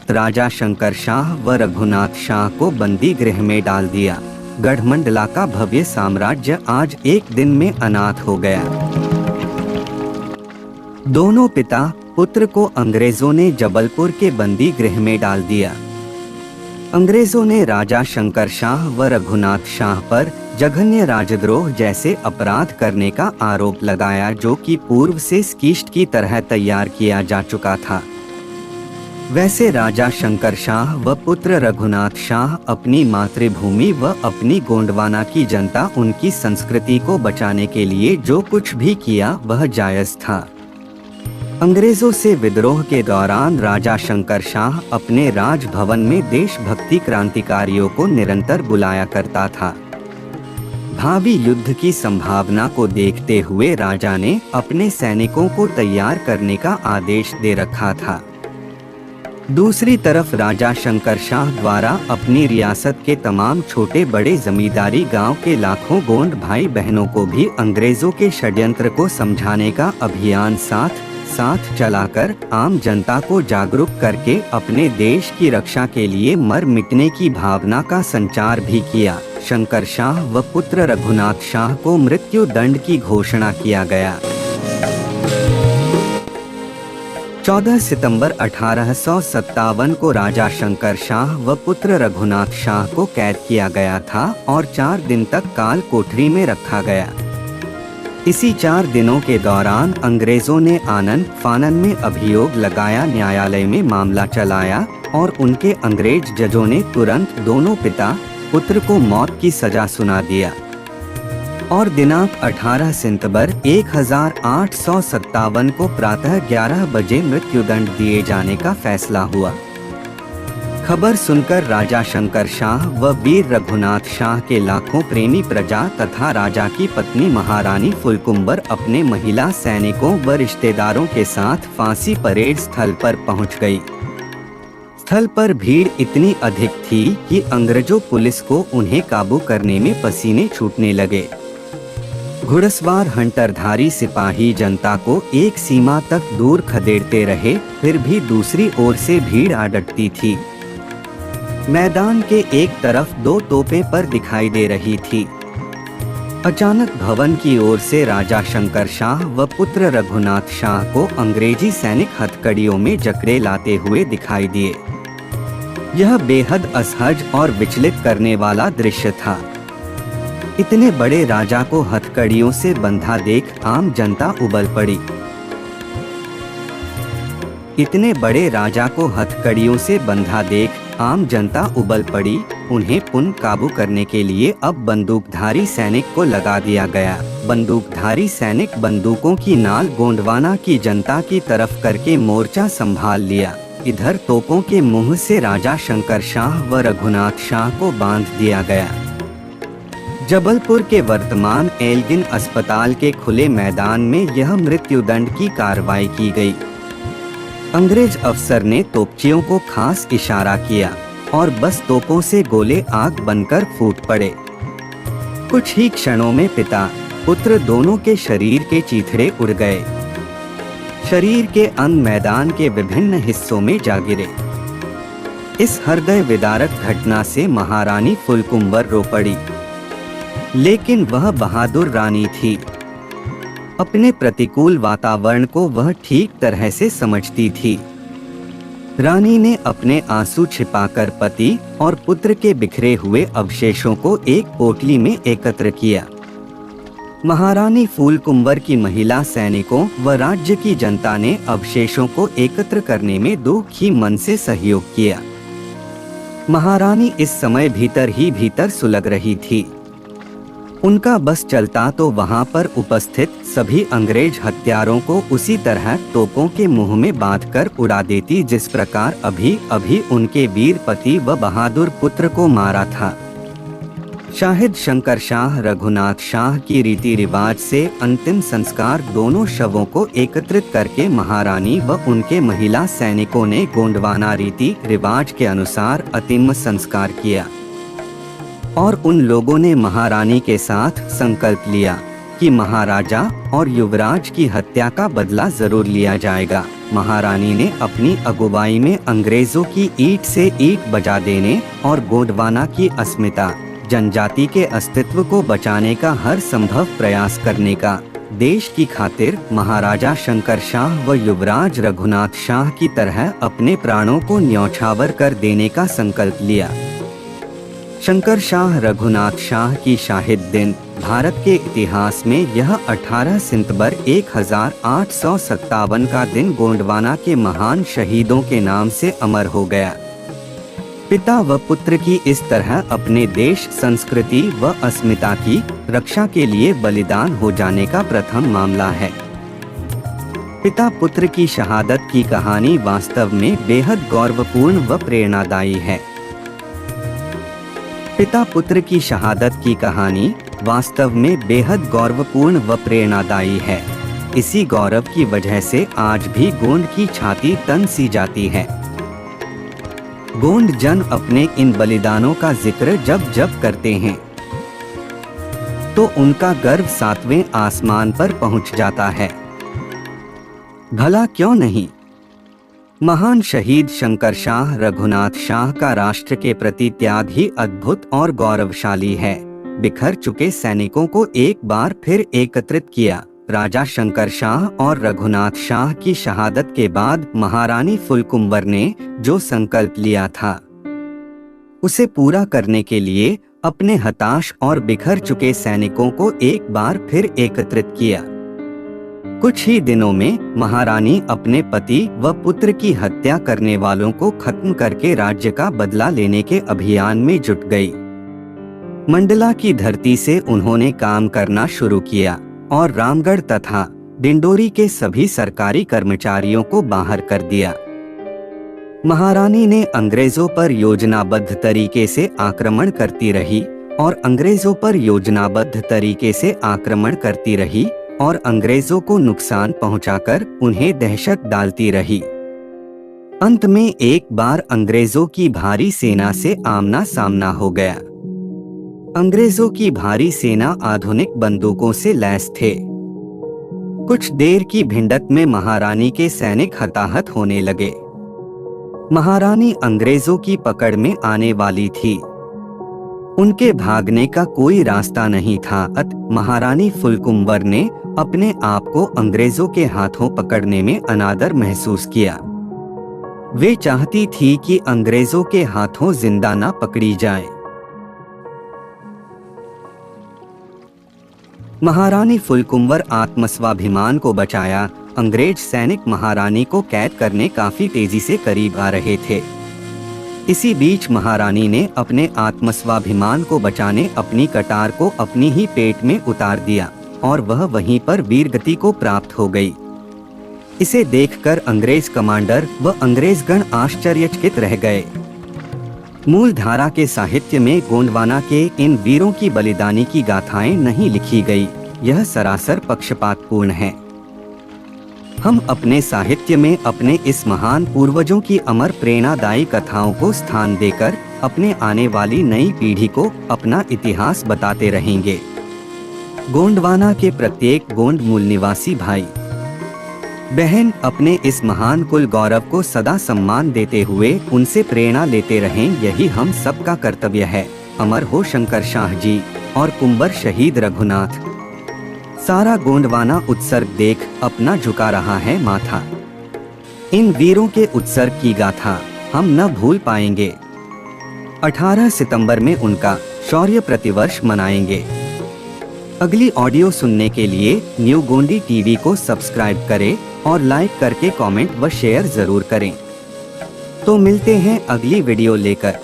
वक्त राजा शंकर शाह व रघुनाथ शाह को बंदी गृह में डाल दिया। गढ़मंडला का भव्य साम्राज्य आज एक दिन में अनाथ हो गया। दोनों पिता पुत्र को अंग्रेजों ने जबलपुर के बंदी गृह में डाल दिया। अंग्रेजों ने राजा शंकर शाह व रघुनाथ शाह पर जघन्य राजद्रोह जैसे अपराध करने का आरोप लगाया, जो कि पूर्व से स्कीस्ट की तरह तैयार किया जा चुका था। वैसे राजा शंकर शाह व पुत्र रघुनाथ शाह अपनी मातृभूमि व अपनी गोंडवाना की जनता, उनकी संस्कृति को बचाने के लिए जो कुछ भी किया वह जायज था। अंग्रेजों से विद्रोह के दौरान राजा शंकर शाह अपने राजभवन में देशभक्ति क्रांतिकारियों को निरंतर बुलाया करता था। भावी युद्ध की संभावना को देखते हुए राजा ने अपने सैनिकों को तैयार करने का आदेश दे रखा था। दूसरी तरफ राजा शंकर शाह द्वारा अपनी रियासत के तमाम छोटे बड़े जमींदारी गांव के लाखों गोंड भाई बहनों को भी अंग्रेजों के षड्यंत्र को समझाने का अभियान साथ चलाकर आम जनता को जागरूक करके अपने देश की रक्षा के लिए मर मिटने की भावना का संचार भी किया। शंकर शाह व पुत्र रघुनाथ शाह को मृत्यु दंड की घोषणा किया गया। 14 सितंबर 1857 को राजा शंकर शाह व पुत्र रघुनाथ शाह को कैद किया गया था और 4 दिन तक काल कोठरी में रखा गया। इसी 4 दिनों के दौरान अंग्रेजों ने आनन फानन में अभियोग लगाया, न्यायालय में मामला चलाया और उनके अंग्रेज जजों ने तुरंत दोनों पिता पुत्र को मौत की सजा सुना दिया और दिनांक 18 सितंबर 1857 को प्रातः 11 बजे मृत्युदंड दिए जाने का फैसला हुआ। खबर सुनकर राजा शंकर शाह व वीर रघुनाथ शाह के लाखों प्रेमी प्रजा तथा राजा की पत्नी महारानी फुलकुंबर अपने महिला सैनिकों व रिश्तेदारों के साथ फांसी परेड स्थल पर पहुंच गई। स्थल पर भीड़ इतनी अधिक थी कि अंग्रेजों पुलिस को उन्हें काबू करने में पसीने छूटने लगे। घुड़सवार हंटरधारी सिपाही जनता को एक सीमा तक दूर खदेड़ते रहे, फिर भी दूसरी ओर से भीड़ आ डटती थी। मैदान के एक तरफ 2 तोपें पर दिखाई दे रही थी। अचानक भवन की ओर से राजा शंकर शाह व पुत्र रघुनाथ शाह को अंग्रेजी सैनिक हथकड़ियों में जकड़े लाते हुए दिखाई दिए। यह बेहद असहज और विचलित करने वाला दृश्य था। इतने बड़े राजा को हथकड़ियों से बंधा देख आम जनता उबल पड़ी। इतने बड़े राजा को हथकड़ियों से बंधा देख आम जनता उबल पड़ी। उन्हें पुनः काबू करने के लिए अब बंदूकधारी सैनिक को लगा दिया गया। बंदूकधारी सैनिक बंदूकों की नाल गोंडवाना की जनता की तरफ करके मोर्चा संभाल लिया। इधर तोपों के मुंह से राजा शंकर शाह व रघुनाथ शाह को बांध दिया गया। जबलपुर के वर्तमान एल्गिन अस्पताल के खुले मैदान में यह मृत्युदंड की कार्रवाई की गई। अंग्रेज अफसर ने तोपचियों को खास इशारा किया और बस तोपों से गोले आग बनकर फूट पड़े। कुछ ही क्षणों में पिता पुत्र दोनों के शरीर के चीथड़े उड़ गए। शरीर के अंग मैदान के विभिन्न हिस्सों में जा गिरे। इस हृदय विदारक घटना से महारानी फुलकुंबर रो पड़ी, लेकिन वह बहादुर रानी थी। अपने प्रतिकूल वातावरण को वह ठीक तरह से समझती थी। रानी ने अपने आंसू छिपाकर पति और पुत्र के बिखरे हुए अवशेषों को एक पोटली में एकत्र किया। महारानी फूलकुंबर की महिला सैनिकों व राज्य की जनता ने अवशेषों को एकत्र करने में दुखी मन से सहयोग किया। महारानी इस समय भीतर ही भीतर सुलग रही थी। उनका बस चलता तो वहां पर उपस्थित सभी अंग्रेज हत्यारों को उसी तरह तोपों के मुंह में बांधकर उड़ा देती, जिस प्रकार अभी अभी उनके वीर पति व बहादुर पुत्र को मारा था। शाहिद शंकर शाह रघुनाथ शाह की रीति रिवाज से अंतिम संस्कार दोनों शवों को एकत्रित करके महारानी व उनके महिला सैनिकों ने गोंडवाना रीति रिवाज के अनुसार अंतिम संस्कार किया और उन लोगों ने महारानी के साथ संकल्प लिया कि महाराजा और युवराज की हत्या का बदला जरूर लिया जाएगा। महारानी ने अपनी अगुवाई में अंग्रेजों की ईंट से ईंट बजा देने और गोंडवाना की अस्मिता, जनजाति के अस्तित्व को बचाने का हर संभव प्रयास करने का देश की खातिर महाराजा शंकर शाह व युवराज रघुनाथ शाह की तरह अपने प्राणों को न्यौछावर कर देने का संकल्प लिया। शंकर शाह रघुनाथ शाह की शाहिद दिन भारत के इतिहास में यह 18 सितंबर 1857 का दिन गोंडवाना के महान शहीदों के नाम से अमर हो गया। पिता व पुत्र की इस तरह अपने देश, संस्कृति व अस्मिता की रक्षा के लिए बलिदान हो जाने का प्रथम मामला है। पिता पुत्र की शहादत की कहानी वास्तव में बेहद गौरवपूर्ण व प्रेरणादायी है। पिता पुत्र की शहादत की कहानी वास्तव में बेहद गौरवपूर्ण व प्रेरणादायी है। इसी गौरव की वजह से आज भी गोंड की छाती तन सी जाती है। गोंड जन अपने इन बलिदानों का जिक्र जब जब करते हैं तो उनका गर्व 7वें आसमान पर पहुंच जाता है। भला क्यों नहीं? महान शहीद शंकर शाह रघुनाथ शाह का राष्ट्र के प्रति त्याग ही अद्भुत और गौरवशाली है। बिखर चुके सैनिकों को एक बार फिर एकत्रित किया। राजा शंकर शाह और रघुनाथ शाह की शहादत के बाद महारानी फुलकुंवर ने जो संकल्प लिया था उसे पूरा करने के लिए अपने हताश और बिखर चुके सैनिकों को एक बार फिर एकत्रित किया। कुछ ही दिनों में महारानी अपने पति व पुत्र की हत्या करने वालों को खत्म करके राज्य का बदला लेने के अभियान में जुट गई। मंडला की धरती से उन्होंने काम करना शुरू किया और रामगढ़ तथा डिंडोरी के सभी सरकारी कर्मचारियों को बाहर कर दिया। महारानी ने अंग्रेजों पर योजनाबद्ध तरीके से आक्रमण करती रही और अंग्रेजों पर योजनाबद्ध तरीके से आक्रमण करती रही और अंग्रेजों को नुकसान पहुंचाकर उन्हें दहशत डालती रही। अंत में एक बार अंग्रेजों की भारी सेना से आमना सामना हो गया। अंग्रेजों की भारी सेना आधुनिक बंदूकों से लैस थे। कुछ देर की भिड़ंत में महारानी के सैनिक हताहत होने लगे। महारानी अंग्रेजों की पकड़ में आने वाली थी। उनके भागने का कोई रास्ता नहीं था। अतः महारानी फुलकुंवर ने अपने आप को अंग्रेजों के हाथों पकड़ने में अनादर महसूस किया। वे चाहती थी कि अंग्रेजों के हाथों जिंदा न पकड़ी जाए। महारानी फुलकुंवर आत्मस्वाभिमान को बचाया। अंग्रेज सैनिक महारानी को कैद करने काफी तेजी से करीब आ रहे थे। इसी बीच महारानी ने अपने आत्मस्वाभिमान को बचाने अपनी कटार को अपनी ही पेट में उतार दिया और वह वहीं पर वीरगति को प्राप्त हो गई। इसे देखकर अंग्रेज कमांडर व अंग्रेजगण आश्चर्यचकित रह गए। मूल धारा के साहित्य में गोंडवाना के इन वीरों की बलिदानी की गाथाएं नहीं लिखी गई। यह सरासर पक्षपातपूर्ण है। हम अपने साहित्य में अपने इस महान पूर्वजों की अमर प्रेरणादायी कथाओं को स्थान देकर अपने आने वाली नई पीढ़ी को अपना इतिहास बताते रहेंगे। गोंडवाना के प्रत्येक गोंड मूल निवासी भाई बहन अपने इस महान कुल गौरव को सदा सम्मान देते हुए उनसे प्रेरणा लेते रहें, यही हम सबका कर्तव्य है। अमर हो शंकर शाह जी और कुंवर शहीद रघुनाथ। सारा गोंडवाना उत्सर्ग देख अपना झुका रहा है माथा। इन वीरों के उत्सर्ग की गाथा हम न भूल पाएंगे। 18 सितंबर में उनका शौर्य प्रतिवर्ष मनाएंगे। अगली ऑडियो सुनने के लिए न्यू गोंडी टीवी को सब्सक्राइब करें और लाइक करके कमेंट व शेयर जरूर करें। तो मिलते हैं अगली वीडियो लेकर।